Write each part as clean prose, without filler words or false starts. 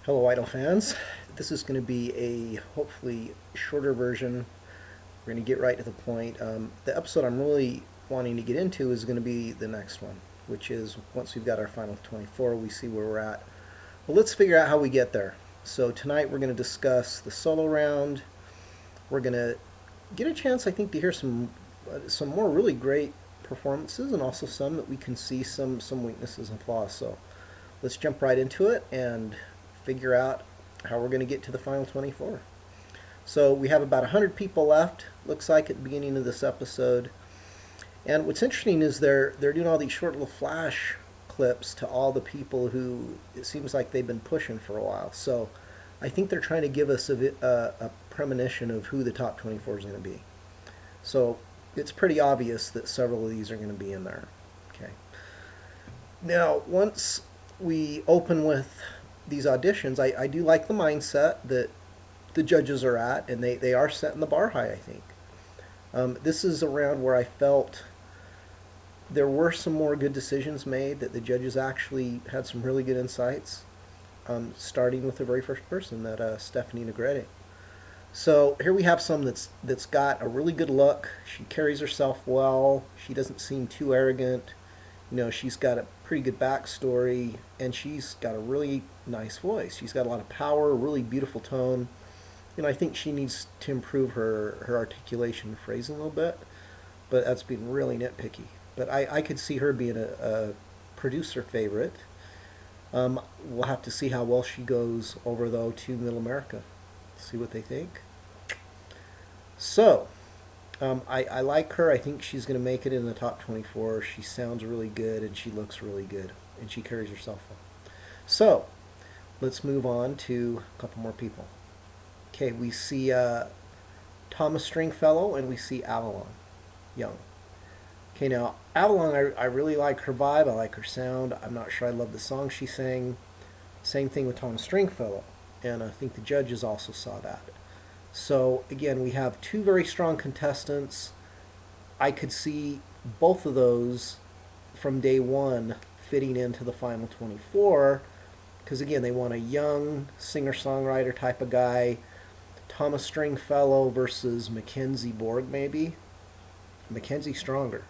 Hello, Idol fans. This is going to be a hopefully shorter version. We're going to get right to the point. The episode I'm really wanting to get into is going to be the next one, which is once we've got our final 24, we see where we're at. Well, let's figure out how we get there. So tonight we're going to discuss the solo round. We're going to get a chance, I think, to hear some more really great performances, and also some that we can see some weaknesses and flaws. So let's jump right into it and figure out how we're going to get to the final 24. So we have about 100 people left, looks like, at the beginning of this episode. And what's interesting is they're doing all these short little flash clips to all the people who it seems like they've been pushing for a while. So I think they're trying to give us a premonition of who the top 24 is going to be. So it's pretty obvious that several of these are going to be in there. Okay. Now, once we open with these auditions, I do like the mindset that the judges are at, and they are setting the bar high, I think. This is a round where I felt there were some more good decisions made, that the judges actually had some really good insights, starting with the very first person, that Stephanie Negrete. So here we have some that's got a really good look. She carries herself well. She doesn't seem too arrogant. She's got a pretty good backstory, and she's got a really nice voice. She's got a lot of power, a really beautiful tone. I think she needs to improve her articulation and phrasing a little bit, but that's being really nitpicky. But I could see her being a producer favorite. We'll have to see how well she goes over, though, to Middle America. See what they think. So, I like her. I think she's going to make it in the top 24. She sounds really good, and she looks really good, and she carries herself well. So, let's move on to a couple more people. Okay, we see Thomas Stringfellow, and we see Avalon Young. Okay, now, Avalon, I really like her vibe. I like her sound. I'm not sure I love the song she sang. Same thing with Thomas Stringfellow, and I think the judges also saw that. So, again, we have two very strong contestants. I could see both of those from day one fitting into the final 24, because, again, they want a young singer-songwriter type of guy. Thomas Stringfellow versus Mackenzie Borg, maybe. Mackenzie's stronger.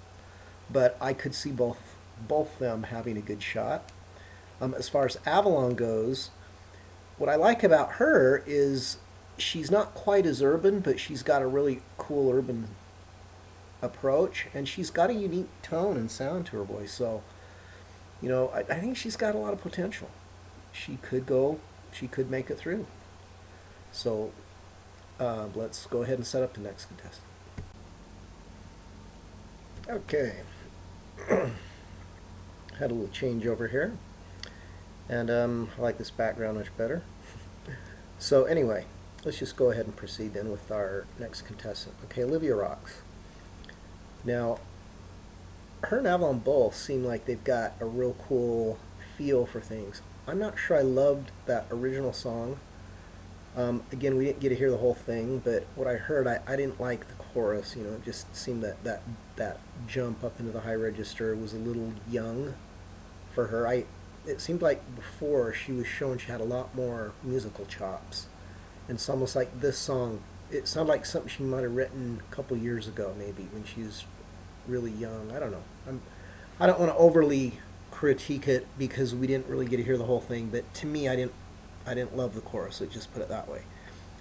But I could see both them having a good shot. As far as Avalon goes, what I like about her is she's not quite as urban, but she's got a really cool urban approach, and she's got a unique tone and sound to her voice. So, I think she's got a lot of potential. She could make it through. So, let's go ahead and set up the next contestant. Okay. Had a little change over here, and I like this background much better. So anyway, let's just go ahead and proceed then with our next contestant. Okay, Olivia rocks. Now, her and Avalon both seem like they've got a real cool feel for things. I'm not sure I loved that original song. Again, we didn't get to hear the whole thing, but what I heard, I didn't like the chorus. It just seemed that jump up into the high register was a little young for her. It seemed like before she was shown she had a lot more musical chops. And it's almost like this song, it sounded like something she might have written a couple years ago, maybe, when she was really young. I don't know. I don't want to overly critique it because we didn't really get to hear the whole thing, but to me, I didn't love the chorus. Let's just put it that way.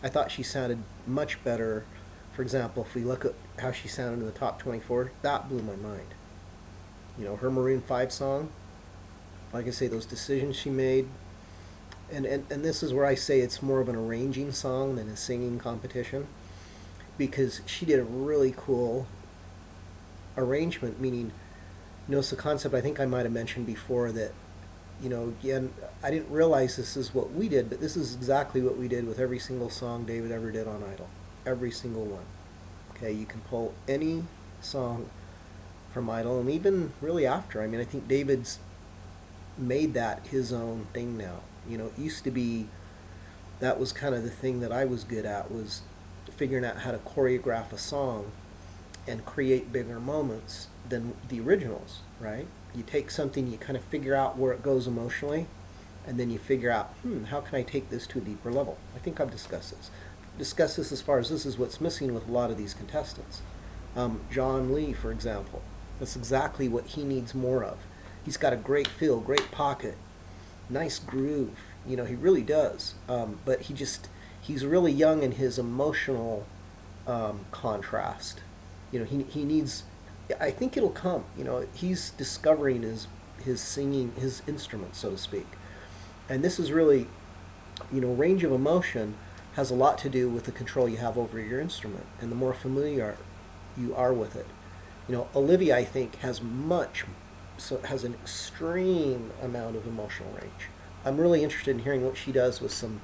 I thought she sounded much better. For example, if we look at how she sounded in the top 24, that blew my mind. Her Maroon 5 song, like I say, those decisions she made, and this is where I say it's more of an arranging song than a singing competition, because she did a really cool arrangement, meaning, it's the concept I think I might have mentioned before that, again, I didn't realize this is what we did, but this is exactly what we did with every single song David ever did on Idol. Every single one. Okay, you can pull any song from Idol, and even really after. I think David's made that his own thing now. It used to be, that was kind of the thing that I was good at, was figuring out how to choreograph a song and create bigger moments than the originals, right? You take something, you kind of figure out where it goes emotionally, and then you figure out, how can I take this to a deeper level? I think I've discussed this as far as this is what's missing with a lot of these contestants. John Lee, for example, that's exactly what he needs more of. He's got a great feel, great pocket, nice groove. He really does. But he's really young in his emotional contrast. He needs. I think it'll come. He's discovering his singing, his instrument, so to speak. And this is really, range of emotion has a lot to do with the control you have over your instrument, and the more familiar you are with it. Olivia, I think, has an extreme amount of emotional range. I'm really interested in hearing what she does with some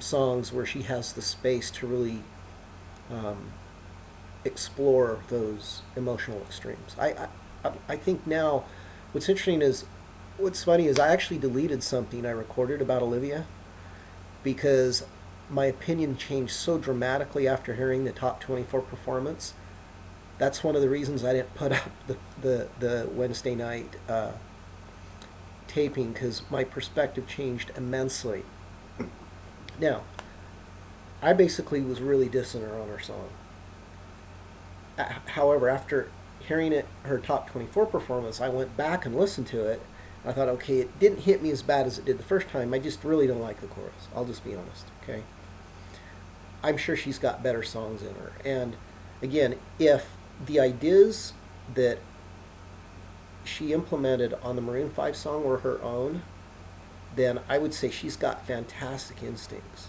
songs where she has the space to really explore those emotional extremes. I think now, what's funny is I actually deleted something I recorded about Olivia because my opinion changed so dramatically after hearing the top 24 performance. That's one of the reasons I didn't put up the Wednesday night taping, because my perspective changed immensely. Now, I basically was really dissing her on her song. However, after hearing her top 24 performance, I went back and listened to it. I thought, okay, it didn't hit me as bad as it did the first time. I just really don't like the chorus. I'll just be honest, okay? I'm sure she's got better songs in her. And again, if the ideas that she implemented on the Maroon 5 song were her own, then I would say she's got fantastic instincts.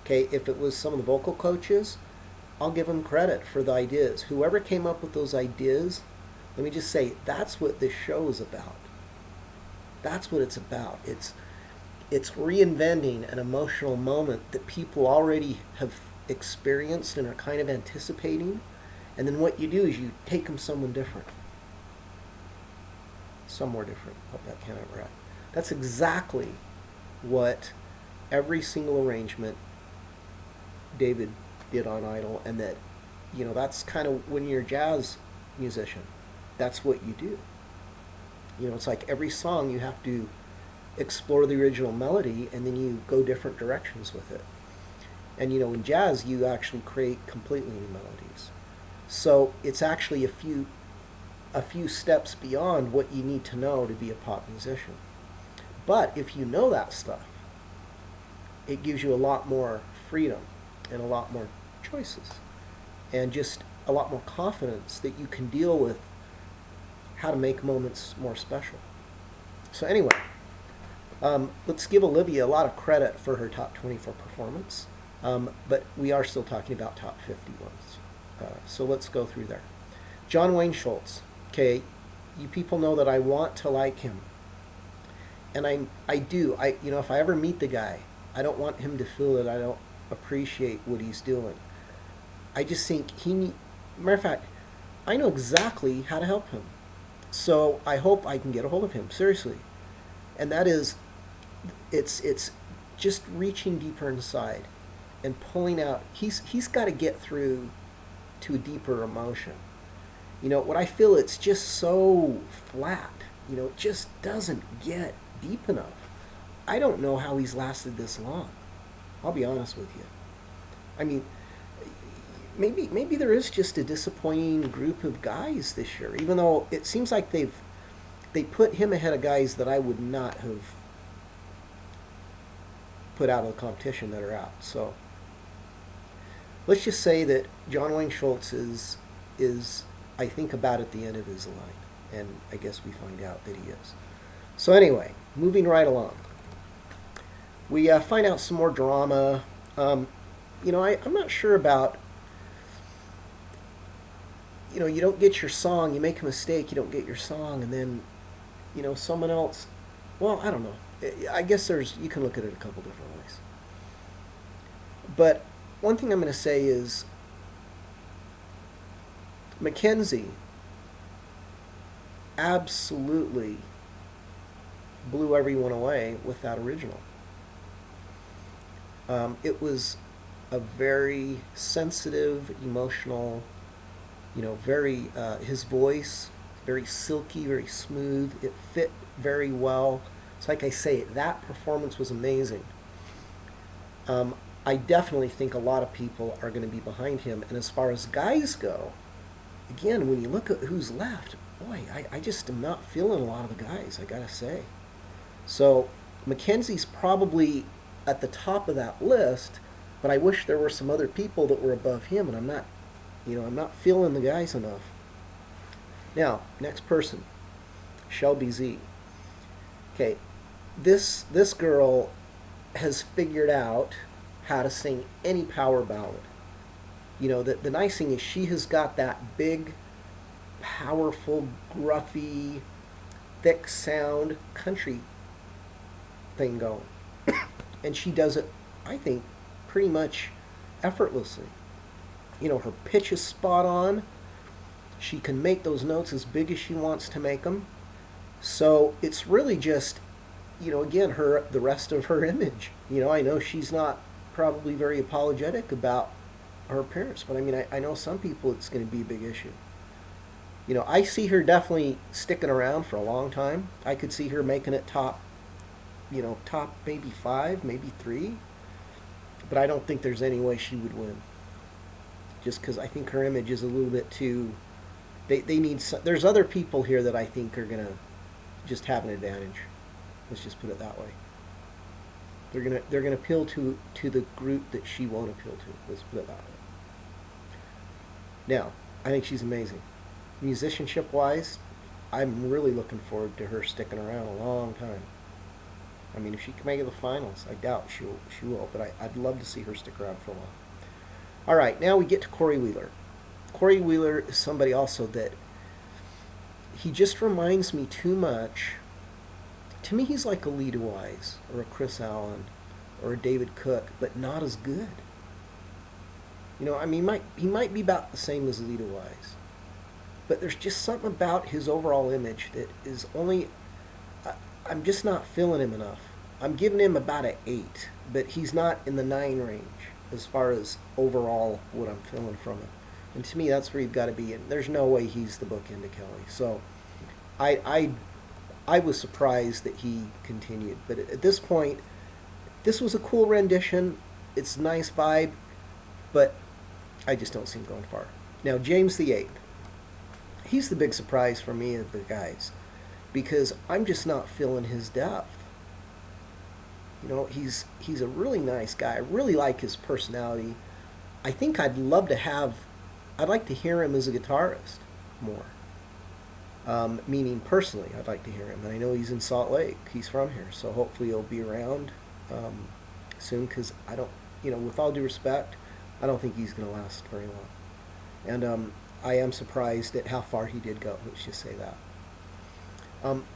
Okay, if it was some of the vocal coaches, I'll give them credit for the ideas. Whoever came up with those ideas, let me just say, that's what this show is about. That's what it's about. It's reinventing an emotional moment that people already have experienced and are kind of anticipating. And then what you do is you take them somewhere different. Somewhere different. Hope that came out right. That's exactly what every single arrangement David did on Idol, and that's kind of when you're a jazz musician, that's what you do. It's like every song you have to explore the original melody, and then you go different directions with it. And in jazz, you actually create completely new melodies. So it's actually a few steps beyond what you need to know to be a pop musician. But if you know that stuff, it gives you a lot more freedom and a lot more choices and just a lot more confidence that you can deal with how to make moments more special. So anyway, let's give Olivia a lot of credit for her top 24 performance, but we are still talking about top 50 ones. So let's go through there. John Wayne Schultz. Okay, you people know that I want to like him, and I do. If I ever meet the guy, I don't want him to feel that I don't appreciate what he's doing. I just think matter of fact, I know exactly how to help him. So I hope I can get a hold of him, seriously. And that is, it's just reaching deeper inside and pulling out. He's got to get through to a deeper emotion. What I feel, it's just so flat. It just doesn't get deep enough. I don't know how he's lasted this long. I'll be honest with you. I mean, maybe there is just a disappointing group of guys this year, even though it seems like they put him ahead of guys that I would not have put out of the competition that are out. So let's just say that John Wayne Schultz is I think about at the end of his line, and I guess we find out that he is. So anyway, moving right along. We find out some more drama. I'm not sure about, you don't get your song, you make a mistake, you don't get your song, and then, someone else, well, I don't know. I guess you can look at it a couple different ways. But one thing I'm going to say is, Mackenzie absolutely blew everyone away with that original. It was a very sensitive, emotional, very, his voice, very silky, very smooth. It fit very well So like I say, that performance was amazing. Um, I definitely think a lot of people are going to be behind him. And as far as guys go, again, when you look at who's left, boy, I just am not feeling a lot of the guys, I got to say. So Mackenzie's probably at the top of that list, but I wish there were some other people that were above him, and I'm not feeling the guys enough. Now, next person, Shelby Z. Okay, this girl has figured out how to sing any power ballad. The nice thing is she has got that big, powerful, gruffy, thick sound country thing going. And she does it, I think, pretty much effortlessly. Her pitch is spot on. She can make those notes as big as she wants to make them. So it's really just, again, the rest of her image. I know she's not probably very apologetic about her appearance, but I know some people it's going to be a big issue. I see her definitely sticking around for a long time. I could see her making it top maybe 5, maybe 3. But I don't think there's any way she would win. Just because I think her image is a little bit too. They need. There's other people here that I think are gonna just have an advantage. Let's just put it that way. They're gonna appeal to the group that she won't appeal to. Let's put it that way. Now, I think she's amazing. Musicianship wise, I'm really looking forward to her sticking around a long time. If she can make it to the finals, I doubt she will, but I'd love to see her stick around for a while. All right, now we get to Corey Wheeler. Corey Wheeler is somebody also that he just reminds me too much. To me, he's like a Lita Wise or a Chris Allen or a David Cook, but not as good. He might be about the same as Lita Wise, but there's just something about his overall image that is only. I'm just not feeling him enough. I'm giving him about an 8, but he's not in the 9 range as far as overall what I'm feeling from him. And to me, that's where you've got to be. And there's no way he's the bookend to Kelly. So I was surprised that he continued. But at this point, this was a cool rendition. It's a nice vibe, but I just don't see him going far. Now, James the Eighth. He's the big surprise for me of the guys, because I'm just not feeling his depth. He's a really nice guy. I really like his personality. I think I'd like to hear him as a guitarist more. Meaning personally, I'd like to hear him. And I know he's in Salt Lake. He's from here, so hopefully he'll be around soon, because I don't, with all due respect, I don't think he's going to last very long. And I am surprised at how far he did go. Let's just say that.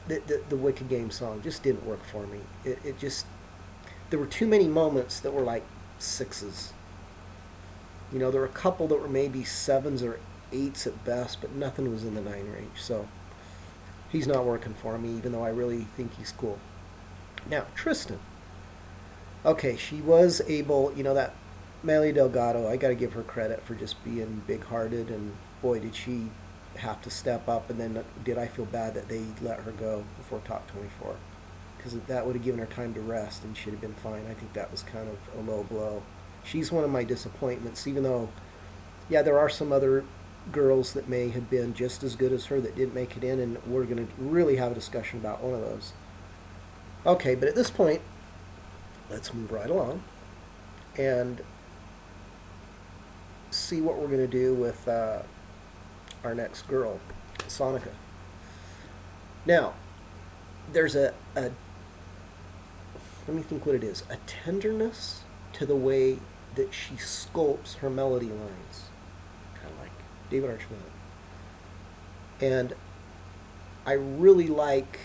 The Wicked Game song just didn't work for me. It just, there were too many moments that were like 6s. There were a couple that were maybe 7s or 8s at best, but nothing was in the 9 range. So he's not working for me, even though I really think he's cool. Now, Tristan. Okay, she was able, that Melly Delgado, I got to give her credit for just being big-hearted, and boy, did she have to step up. And then did I feel bad that they let her go before top 24, because that would have given her time to rest and she'd have been fine. I think that was kind of a low blow. She's one of my disappointments, even though, yeah, there are some other girls that may have been just as good as her that didn't make it in, and we're going to really have a discussion about one of those. Okay, but at this point, let's move right along and see what we're going to do with our next girl, Sonica. Now, there's a let me think what it is, a tenderness to the way that she sculpts her melody lines, kind of like David Archuleta. And I really like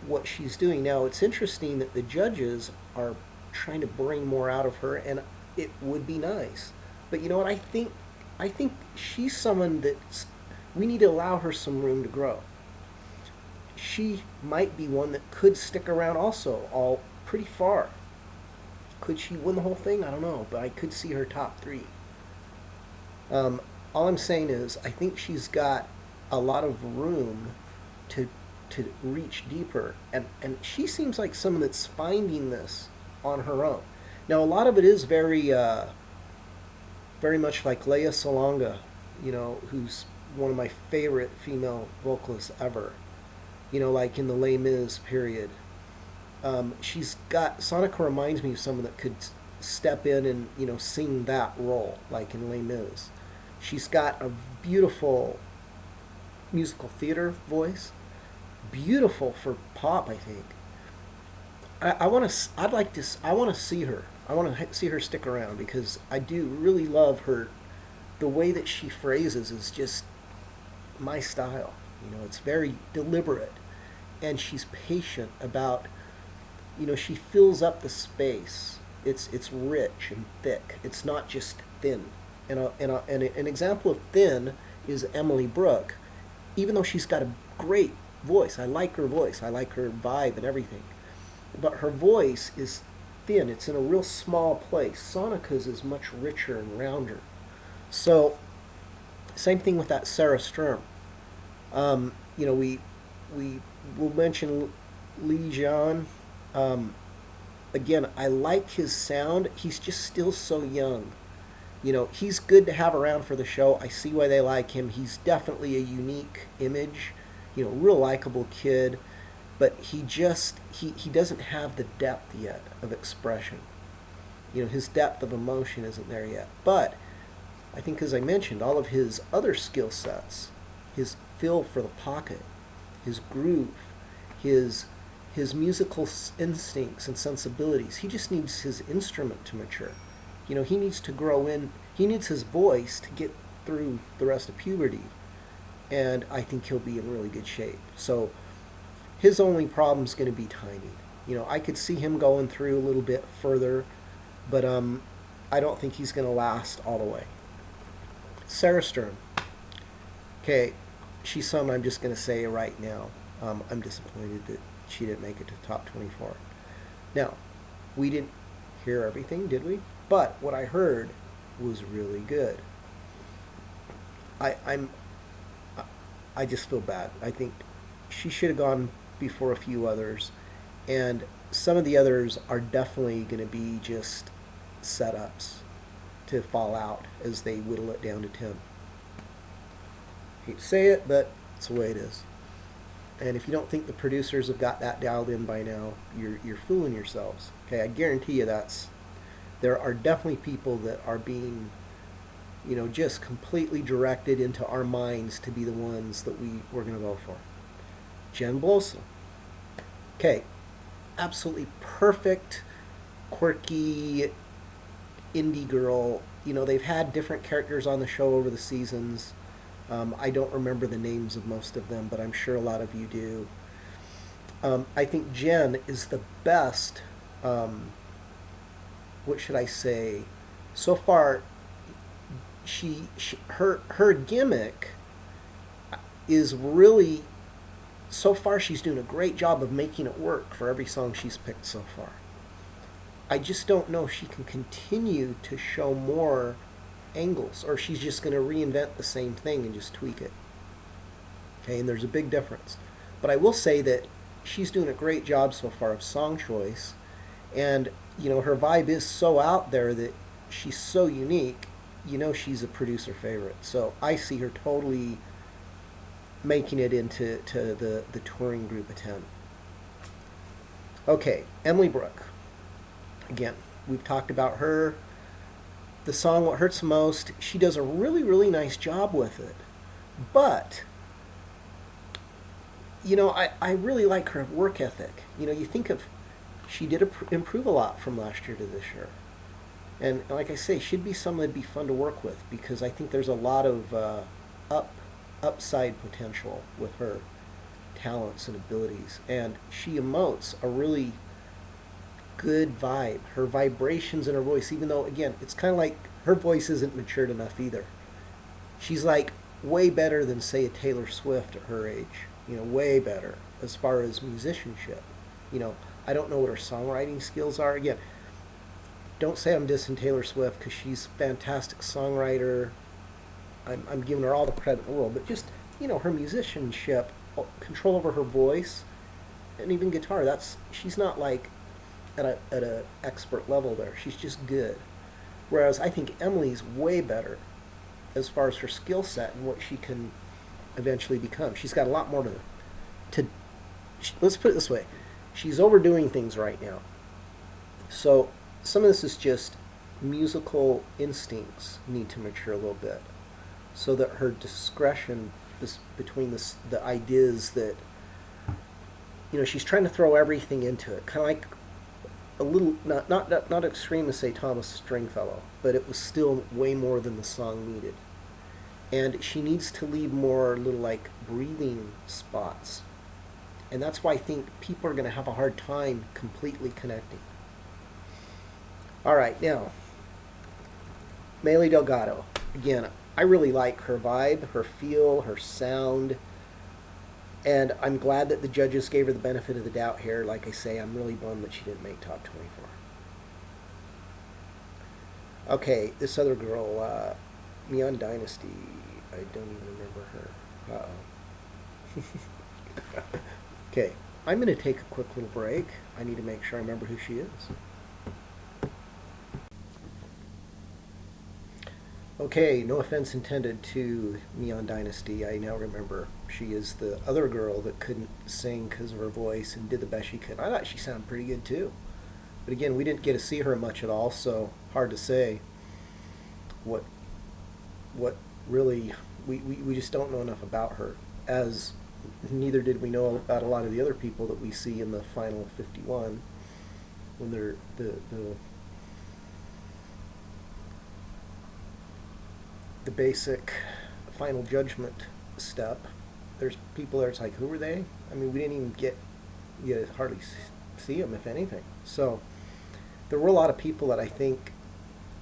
what she's doing. Now, it's interesting that the judges are trying to bring more out of her, and it would be nice. But you know what? I think she's someone that's, we need to allow her some room to grow. She might be one that could stick around also all pretty far. Could she win the whole thing? I don't know, but I could see her top 3. All I'm saying is I think she's got a lot of room to to reach deeper. And she seems like someone that's finding this on her own. Now, a lot of it is very much like Leia Salonga, who's one of my favorite female vocalists ever. Like in the Les Mis period. She's got Sonica reminds me of someone that could step in and sing that role, like in Les Mis. She's got a beautiful musical theater voice, beautiful for pop, I think. I want to. I'd like to. I want to see her. I want to see her stick around because I do really love her. The way that she phrases is just my style. It's very deliberate, and she's patient about. She fills up the space. It's rich and thick. It's not just thin. And an example of thin is Emily Brooke. Even though she's got a great voice, I like her voice. I like her vibe and everything. But her voice is thin. It's in a real small place. Sonica's is much richer and rounder. So, same thing with that Sarah Sturm. We will mention Lee John. Again, I like his sound. He's just still so young. He's good to have around for the show. I see why they like him. He's definitely a unique image. Real likable kid. But he doesn't have the depth yet of expression. His depth of emotion isn't there yet. But I think, as I mentioned, all of his other skill sets, his feel for the pocket, his groove, his musical instincts and sensibilities, he just needs his instrument to mature. He needs to grow in. He needs his voice to get through the rest of puberty. And I think he'll be in really good shape. So his only problem is going to be timing. I could see him going through a little bit further, but I don't think he's going to last all the way. Sarah Stern. Okay, she's someone I'm just going to say right now. I'm disappointed that she didn't make it to top 24. Now, we didn't hear everything, did we? But what I heard was really good. I just feel bad. I think she should have gone before a few others, and some of the others are definitely going to be just setups to fall out as they whittle it down to 10. Hate to say it, but it's the way it is. And if you don't think the producers have got that dialed in by now, you're fooling yourselves. Okay, I guarantee you there are definitely people that are being, just completely directed into our minds to be the ones that we're going to go for. Jen Blosel. Okay, absolutely perfect, quirky indie girl. They've had different characters on the show over the seasons. I don't remember the names of most of them, but I'm sure a lot of you do. I think Jen is the best, what should I say? So far, her gimmick is really, so far she's doing a great job of making it work for every song she's picked so far. I just don't know if she can continue to show more angles, or she's just going to reinvent the same thing and just tweak it. Okay, and there's a big difference. But I will say that she's doing a great job so far of song choice, and her vibe is so out there that she's so unique. She's a producer favorite. So I see her totally making it into the touring group of 10. Okay, Emily Brooke. Again, we've talked about her. The song What Hurts Most, she does a really, really nice job with it. But, I really like her work ethic. You think of, she did improve a lot from last year to this year. And like I say, she'd be someone that'd be fun to work with because I think there's a lot of upside potential with her talents and abilities. And she emotes a really good vibe. Her vibrations in her voice, even though, again, it's kind of like her voice isn't matured enough either. She's like way better than, say, a Taylor Swift at her age. Way better as far as musicianship. I don't know what her songwriting skills are. Again, don't say I'm dissing Taylor Swift because she's a fantastic songwriter. I'm giving her all the credit in the world. But just, her musicianship, control over her voice, and even guitar. She's not like at a expert level there. She's just good. Whereas I think Emily's way better as far as her skill set and what she can eventually become. She's got a lot more to let's put it this way. She's overdoing things right now. So some of this is just musical instincts need to mature a little bit so that her discretion is between the ideas that, she's trying to throw everything into it, kind of like a little, not extreme to say Thomas Stringfellow, but it was still way more than the song needed. And she needs to leave more little like breathing spots. And that's why I think people are going to have a hard time completely connecting. All right, now, Meili Delgado. Again, I really like her vibe, her feel, her sound. And I'm glad that the judges gave her the benefit of the doubt here. Like I say, I'm really bummed that she didn't make top 24. Okay, this other girl, Neon Dynasty. I don't even remember her. Uh-oh. Okay, I'm going to take a quick little break. I need to make sure I remember who she is. Okay, no offense intended to Neon Dynasty. I now remember she is the other girl that couldn't sing because of her voice and did the best she could. I thought she sounded pretty good too. But again, we didn't get to see her much at all, so hard to say what really, we just don't know enough about her, as neither did we know about a lot of the other people that we see in the final 51 when they're the basic final judgment step. There's people there, it's like, who were they? I mean, we didn't even get to hardly see them, if anything. So there were a lot of people that I think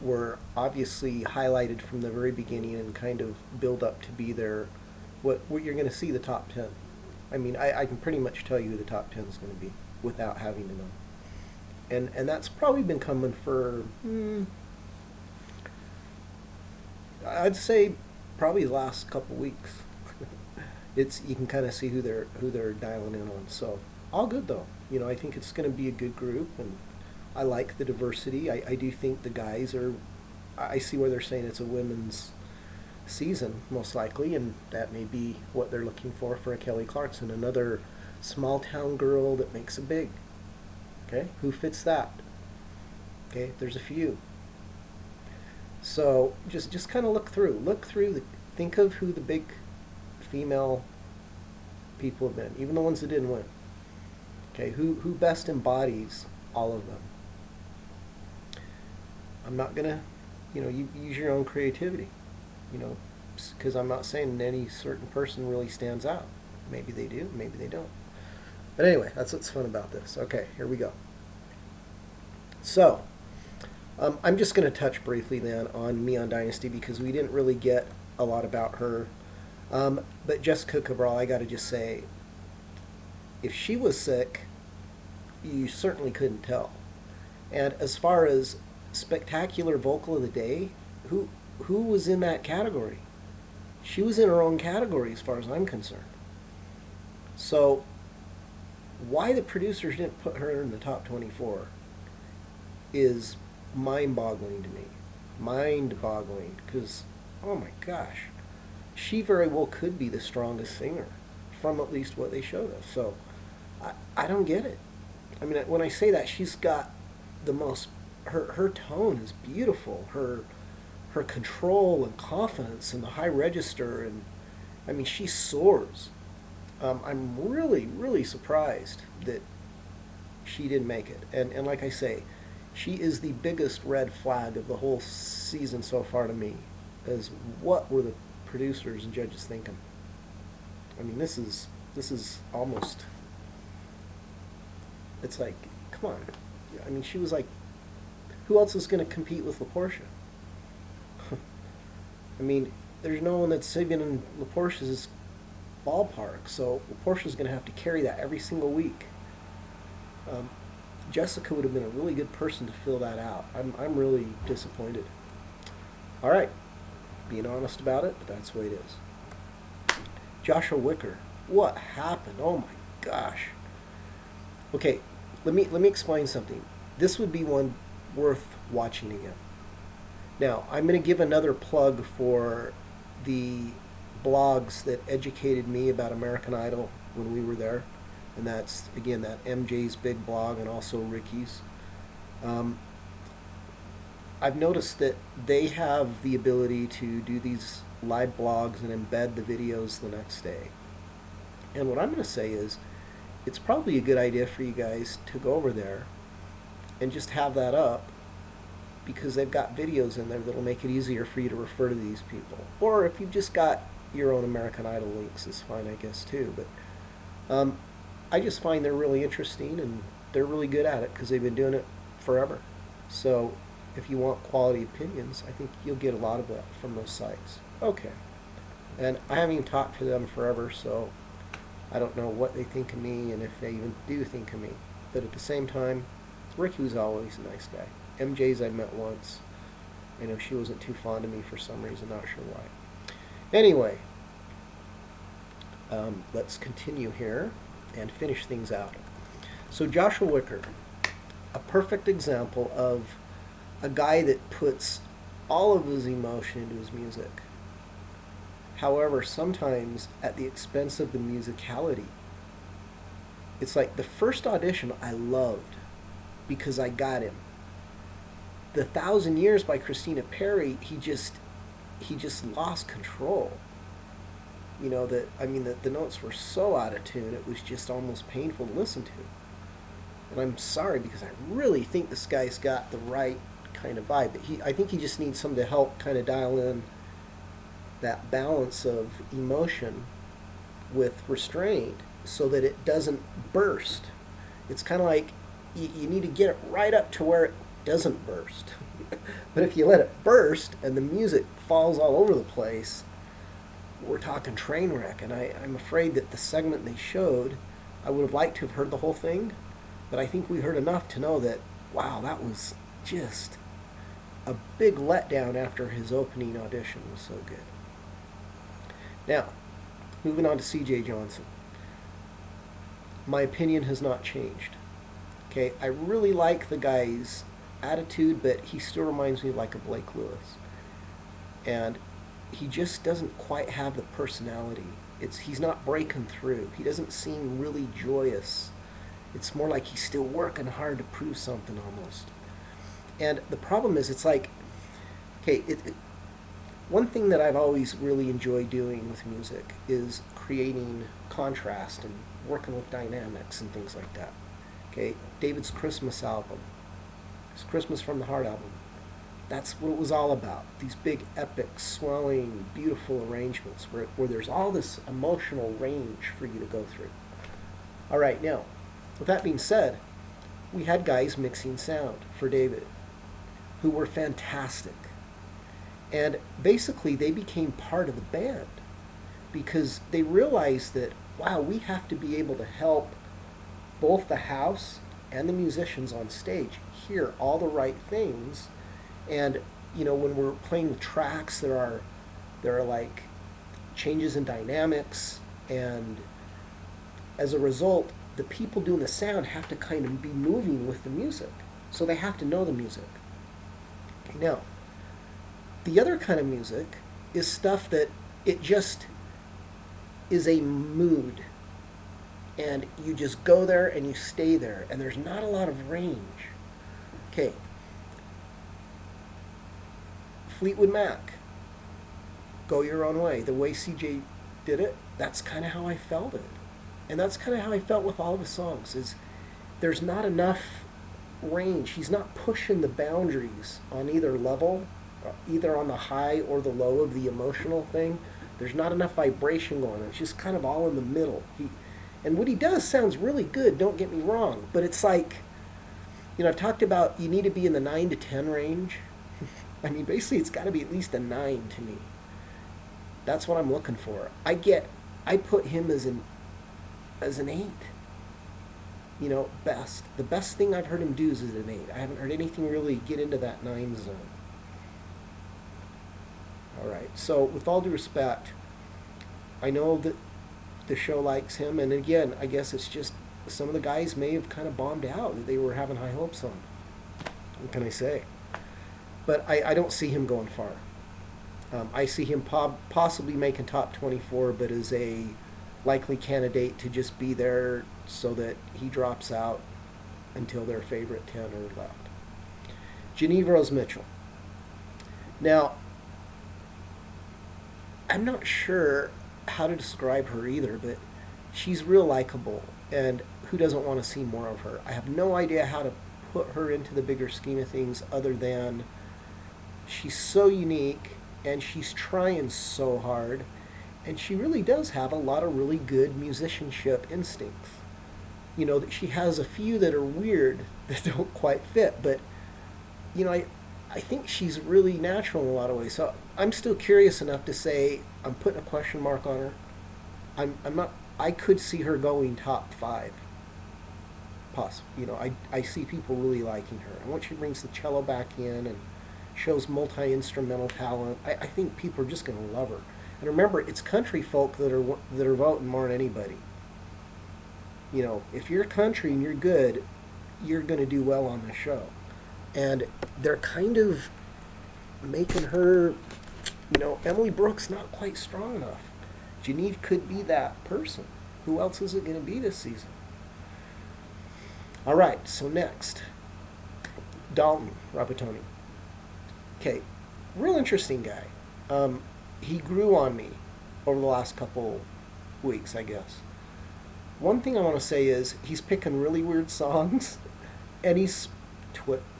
were obviously highlighted from the very beginning and kind of build up to be their, what you're going to see the top 10. I mean, I can pretty much tell you who the top 10 is going to be without having to know. And that's probably been coming for, I'd say probably the last couple weeks. You can kind of see who they're dialing in on. So all good though. I think it's going to be a good group, and I like the diversity. I do think the guys are. I see where they're saying it's a women's season most likely, and that may be what they're looking for a Kelly Clarkson, another small town girl that makes it big. Okay, who fits that? Okay, there's a few. So just kind of look through, think of who the big female people have been, even the ones that didn't win. Okay, who best embodies all of them? I'm not gonna, you use your own creativity, because I'm not saying any certain person really stands out. Maybe they do, maybe they don't. But anyway, that's what's fun about this. Okay, here we go. So, I'm just going to touch briefly then on Neon Dynasty because we didn't really get a lot about her. But Jessica Cabral, I got to just say, if she was sick, you certainly couldn't tell. And as far as spectacular vocal of the day, who was in that category? She was in her own category as far as I'm concerned. So why the producers didn't put her in the top 24 is mind-boggling to me. Mind-boggling, because, oh my gosh, she very well could be the strongest singer from at least what they showed us. So I don't get it. I mean, when I say that, she's got the most, her tone is beautiful. Her control and confidence and the high register, and I mean, she soars. I'm really, really surprised that she didn't make it. And like I say, she is the biggest red flag of the whole season so far to me, as what were the producers and judges thinking? I mean, this is almost, it's like, come on. I mean, she was like, who else is going to compete with LaPortia? I mean, there's no one that's singing in LaPortia's ballpark, so LaPortia's going to have to carry that every single week. Jessica would have been a really good person to fill that out. I'm really disappointed. All right, being honest about it, but that's the way it is. Joshua Wicker. What happened? Oh my gosh. Okay, let me explain something. This would be one worth watching again. Now, I'm going to give another plug for the blogs that educated me about American Idol when we were there. And that's, again, that MJ's Big Blog and also Ricky's. Um, I've noticed that they have the ability to do these live blogs and embed the videos the next day. And what I'm going to say is, it's probably a good idea for you guys to go over there and just have that up because they've got videos in there that'll make it easier for you to refer to these people. Or if you've just got your own American Idol links, it's fine, I guess, too. But I just find they're really interesting and they're really good at it because they've been doing it forever. So if you want quality opinions, I think you'll get a lot of that from those sites. Okay. And I haven't even talked to them forever, so I don't know what they think of me and if they even do think of me. But at the same time, Ricky was always a nice guy. MJ's I met once. I know she wasn't too fond of me for some reason, not sure why. Anyway, let's continue here and finish things out. So Joshua Wicker, a perfect example of a guy that puts all of his emotion into his music. However, sometimes at the expense of the musicality. It's like the first audition I loved because I got him. The 1,000 Years by Christina Perri, he just lost control. You know, the notes were so out of tune, it was just almost painful to listen to. And I'm sorry because I really think this guy's got the right kind of vibe. But I think he just needs someone to help kind of dial in that balance of emotion with restraint so that it doesn't burst. It's kind of like you need to get it right up to where it doesn't burst. But if you let it burst and the music falls all over the place, we're talking train wreck. And I'm afraid that the segment they showed, I would have liked to have heard the whole thing, but I think we heard enough to know that, wow, that was just a big letdown after his opening audition was so good. Now, moving on to C.J. Johnson. My opinion has not changed. Okay, I really like the guy's attitude, but he still reminds me like a Blake Lewis. And he just doesn't quite have the personality. He's not breaking through. He doesn't seem really joyous. It's more like he's still working hard to prove something almost. And the problem is, it's like, okay, one thing that I've always really enjoyed doing with music is creating contrast and working with dynamics and things like that. Okay, David's Christmas album, his Christmas from the Heart album, that's what it was all about. These big, epic, swelling, beautiful arrangements where there's all this emotional range for you to go through. All right, now, with that being said, we had guys mixing sound for David who were fantastic. And basically, they became part of the band because they realized that, wow, we have to be able to help both the house and the musicians on stage hear all the right things. And, you know, when we're playing tracks, there are like changes in dynamics, and as a result, the people doing the sound have to kind of be moving with the music. So they have to know the music. Okay, now, the other kind of music is stuff that it just is a mood. And you just go there and you stay there. And there's not a lot of range. Okay. Fleetwood Mac. Go Your Own Way. The way CJ did it, that's kind of how I felt it. And that's kind of how I felt with all of his songs. Is there's not enough range. He's not pushing the boundaries on either level, either on the high or the low of the emotional thing. There's not enough vibration going on. It's just kind of all in the middle. And what he does sounds really good, don't get me wrong, but it's like, you know, I've talked about you need to be in the 9 to 10 range. I mean, basically it's got to be at least a 9 to me. That's what I'm looking for. I put him as an 8. You know, best. The best thing I've heard him do is an 8. I haven't heard anything really get into that 9 zone. All right, so with all due respect, I know that the show likes him, and again, I guess it's just some of the guys may have kind of bombed out that they were having high hopes on. What can I say? But I don't see him going far. I see him possibly making top 24, but as a likely candidate to just be there so that he drops out until their favorite 10 are left. Geneva Rose Mitchell. Now, I'm not sure how to describe her either, but she's real likable, and who doesn't want to see more of her? I have no idea how to put her into the bigger scheme of things other than she's so unique and she's trying so hard, and she really does have a lot of really good musicianship instincts. You know, that she has a few that are weird that don't quite fit, but you know, I think she's really natural in a lot of ways. So I'm still curious enough to say I'm putting a question mark on her. I'm not. I could see her going top five. Possible. You know, I see people really liking her. And once she brings the cello back in and shows multi-instrumental talent, I think people are just going to love her. And remember, it's country folk that are voting more than anybody. You know, if you're country and you're good, you're going to do well on the show. And they're kind of making her, you know, Emily Brooks not quite strong enough. Geneve could be that person. Who else is it going to be this season? All right, so next, Dalton Rabatoni. Okay, real interesting guy. He grew on me over the last couple weeks, I guess. One thing I want to say is he's picking really weird songs, and he's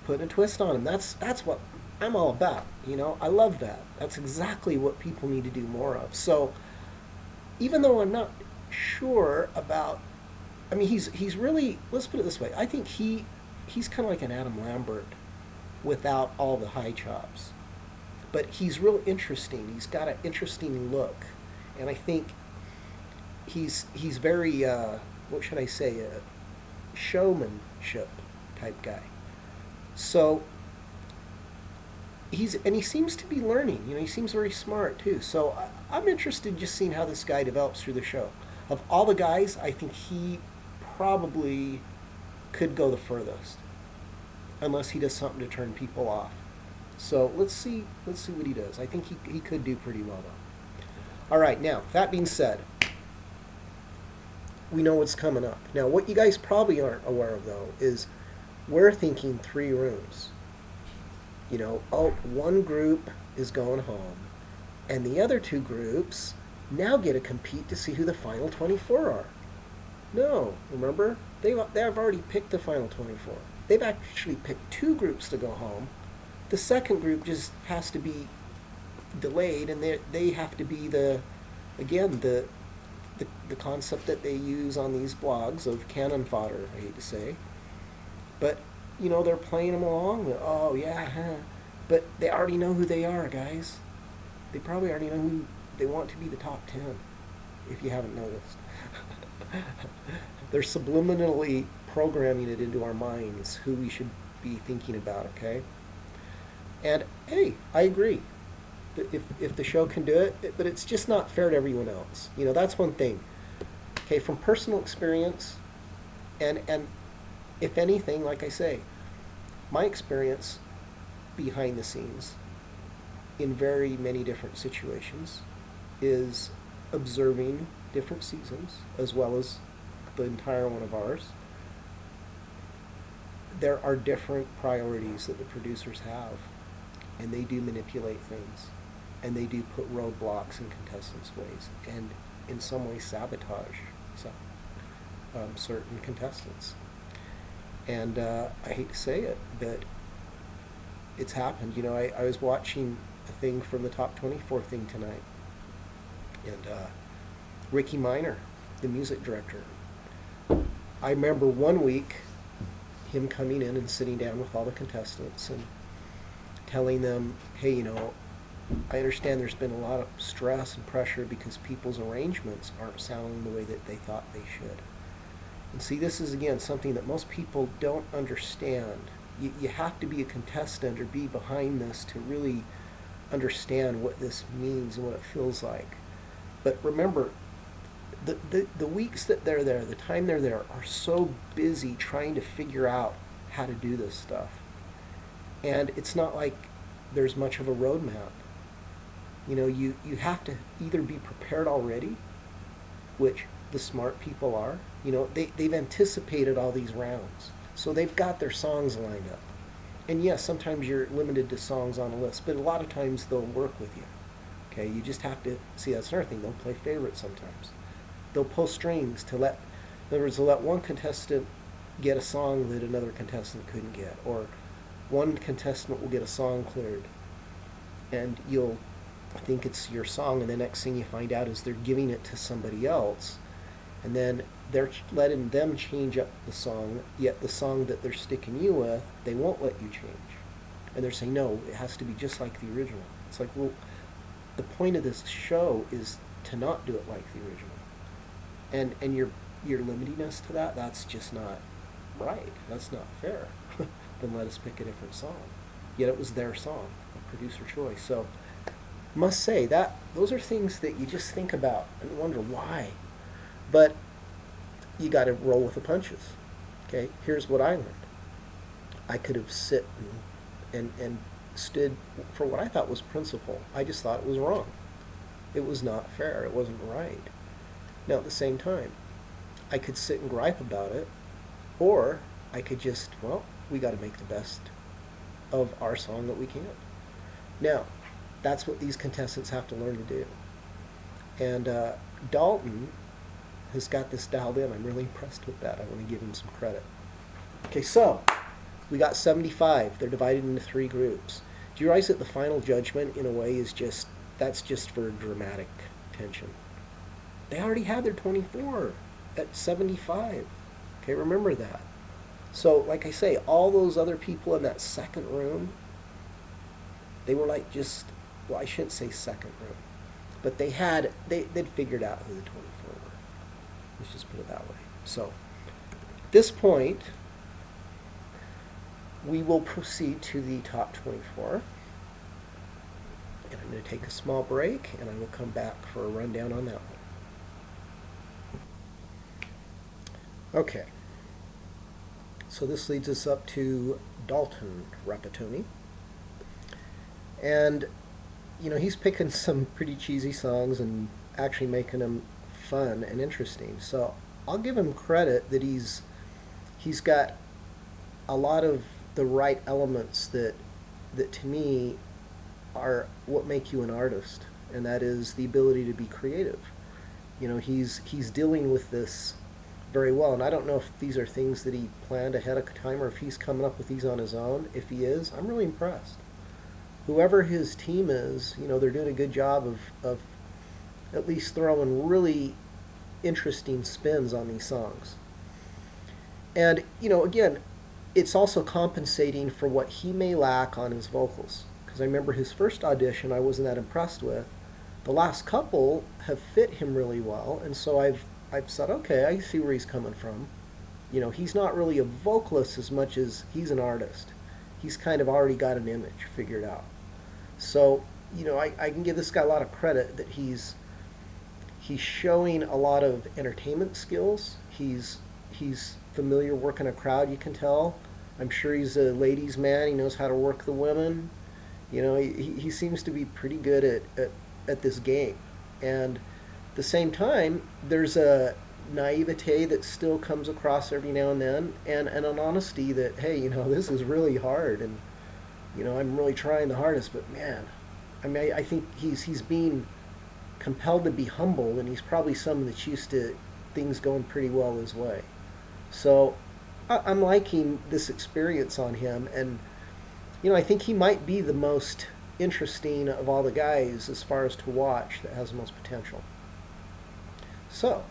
putting a twist on them. That's what I'm all about. You know, I love that. That's exactly what people need to do more of. So, even though I'm not sure about, I mean, he's really. Let's put it this way. I think he's kind of like an Adam Lambert, without all the high chops. But he's real interesting. He's got an interesting look, and I think he's very what should I say, a showmanship type guy. So he seems to be learning. You know, he seems very smart too. So I'm interested in just seeing how this guy develops through the show. Of all the guys, I think he probably could go the furthest, unless he does something to turn people off. So let's see what he does. I think he could do pretty well though. All right, now that being said, we know what's coming up. Now, what you guys probably aren't aware of though is we're thinking 3 rooms. You know, oh, one group is going home, and the other 2 groups now get to compete to see who the final 24 are. No, remember? They've already picked the final 24. They've actually picked 2 groups to go home. The second group just has to be delayed, and they have to be the concept that they use on these blogs of cannon fodder, I hate to say. But, you know, they're playing them along. Oh, yeah, huh. But they already know who they are, guys. They probably already know who they want to be the top 10, if you haven't noticed. They're subliminally programming it into our minds who we should be thinking about, okay? And, hey, I agree. If the show can do it, but it's just not fair to everyone else. You know, that's one thing. Okay, from personal experience, and if anything, like I say, my experience behind the scenes in very many different situations is observing different seasons as well as the entire one of ours. There are different priorities that the producers have, and they do manipulate things, and they do put roadblocks in contestants' ways, and in some ways sabotage certain contestants. And I hate to say it, but it's happened. You know, I was watching a thing from the Top 24 thing tonight, and Ricky Minor, the music director, I remember one week him coming in and sitting down with all the contestants and telling them, hey, you know, I understand there's been a lot of stress and pressure because people's arrangements aren't sounding the way that they thought they should. And see, this is, again, something that most people don't understand. You have to be a contestant or be behind this to really understand what this means and what it feels like. But remember, the weeks that they're there, the time they're there, are so busy trying to figure out how to do this stuff. And it's not like there's much of a roadmap. You have to either be prepared already, which the smart people are. They've anticipated all these rounds. So they've got their songs lined up. And yes, sometimes you're limited to songs on a list, but a lot of times they'll work with you. Okay, you just have to see, that's another thing. They'll play favorites sometimes. They'll pull strings to let, in other words, they'll let one contestant get a song that another contestant couldn't get, or one contestant will get a song cleared, and you'll think it's your song, and the next thing you find out is they're giving it to somebody else, and then they're letting them change up the song, yet the song that they're sticking you with, they won't let you change. And they're saying, no, it has to be just like the original. It's like, well, the point of this show is to not do it like the original. And you're limiting us to that. That's just not right. That's not fair. Then let us pick a different song. Yet it was their song, a producer choice. So must say that those are things that you just think about and wonder why. But you got to roll with the punches. Okay, here's what I learned. I could have sit and stood for what I thought was principle. I just thought it was wrong. It was not fair. It wasn't right. Now, at the same time, I could sit and gripe about it, or I could just, well, we got to make the best of our song that we can. Now, that's what these contestants have to learn to do. And Dalton has got this dialed in. I'm really impressed with that. I want to give him some credit. Okay, so we got 75. They're divided into 3 groups. Do you realize that the final judgment, in a way, is that's just for dramatic tension? They already had their 24 at 75. Okay, remember that. So, like I say, all those other people in that second room, they were like just, well, I shouldn't say second room, but they'd figured out who the 24 were. Let's just put it that way. So, at this point, we will proceed to the top 24. And I'm going to take a small break, and I will come back for a rundown on that one. Okay. So this leads us up to Dalton Rapatoni. And, he's picking some pretty cheesy songs and actually making them fun and interesting. So I'll give him credit that he's got a lot of the right elements that to me are what make you an artist, and that is the ability to be creative. He's dealing with this very well, and I don't know if these are things that he planned ahead of time or if he's coming up with these on his own. If he is, I'm really impressed. Whoever his team is, they're doing a good job of at least throwing really interesting spins on these songs. And, again, it's also compensating for what he may lack on his vocals. Because I remember his first audition I wasn't that impressed with. The last couple have fit him really well, and so I've said, okay, I see where he's coming from. He's not really a vocalist as much as he's an artist. He's kind of already got an image figured out. So, I can give this guy a lot of credit that he's showing a lot of entertainment skills. He's familiar working a crowd, you can tell. I'm sure he's a ladies' man. He knows how to work the women. He seems to be pretty good at this game. And at the same time, there's a naivete that still comes across every now and then, and an honesty that, hey, this is really hard, and I'm really trying the hardest, but man, I think he's being compelled to be humble, and he's probably someone that's used to things going pretty well his way. So I'm liking this experience on him, and I think he might be the most interesting of all the guys as far as to watch that has the most potential. So,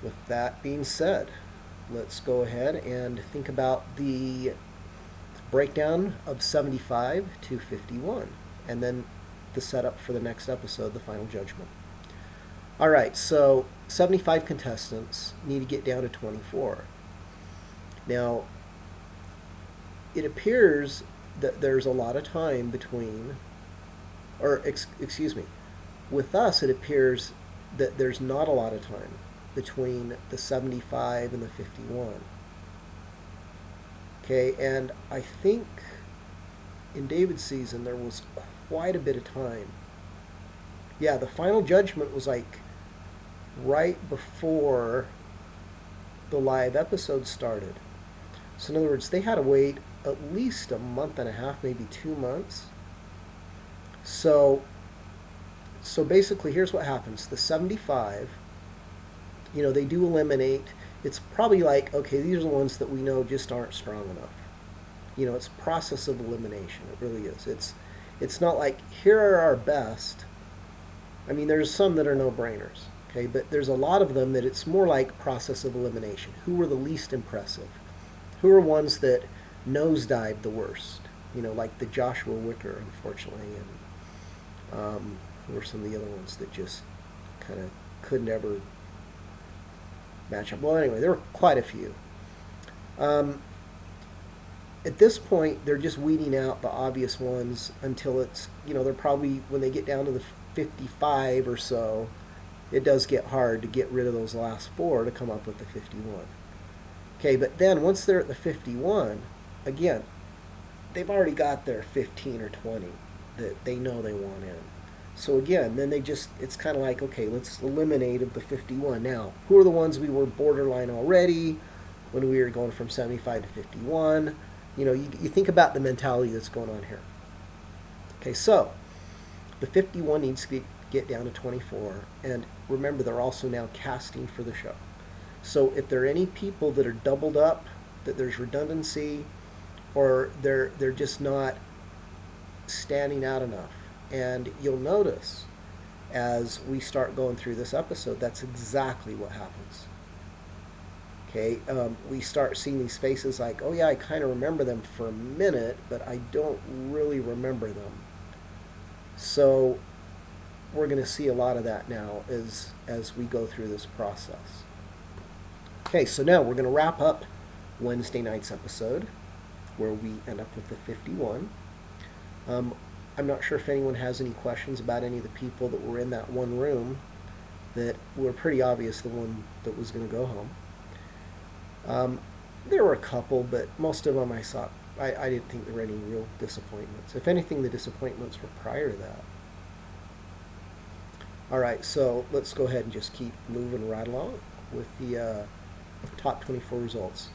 with that being said, let's go ahead and think about the breakdown of 75 to 51, and then the setup for the next episode, the final judgment. All right, so 75 contestants need to get down to 24. Now, it appears that there's a lot of time between, or excuse me, with us it appears that there's not a lot of time between the 75 and the 51. Okay, and I think in David's season there was quite a bit of time. Yeah, the final judgment was like right before the live episode started. So in other words, they had to wait at least a month and a half, maybe 2 months. So basically here's what happens. The 75, they do eliminate. It's probably like, okay, these are the ones that we know just aren't strong enough. It's process of elimination. It really is. It's not like here are our best. I mean, there's some that are no-brainers, okay, but there's a lot of them that it's more like process of elimination. Who were the least impressive? Who are ones that nosedived the worst? Like the Joshua Wicker, unfortunately, and who were some of the other ones that just kind of couldn't ever match up? Well, anyway, there were quite a few. At this point, they're just weeding out the obvious ones until it's, they're probably, when they get down to the 55 or so, it does get hard to get rid of those last four to come up with the 51. Okay, but then once they're at the 51, again, they've already got their 15 or 20 that they know they want in. So again, then it's kind of like, okay, let's eliminate of the 51. Now, who are the ones we were borderline already when we were going from 75 to 51? You think about the mentality that's going on here. Okay, so the 51 needs to get down to 24. And remember, they're also now casting for the show. So if there are any people that are doubled up, that there's redundancy, or they're just not standing out enough. And you'll notice as we start going through this episode, that's exactly what happens. Okay, we start seeing these faces like, oh yeah, I kind of remember them for a minute, but I don't really remember them. So we're going to see a lot of that now as we go through this process. Okay, so now we're going to wrap up Wednesday night's episode, where we end up with the 51. I'm not sure if anyone has any questions about any of the people that were in that one room that were pretty obvious the one that was going to go home. There were a couple, but most of them I didn't think there were any real disappointments. If anything, the disappointments were prior to that. All right, so let's go ahead and just keep moving right along with the top 24 results.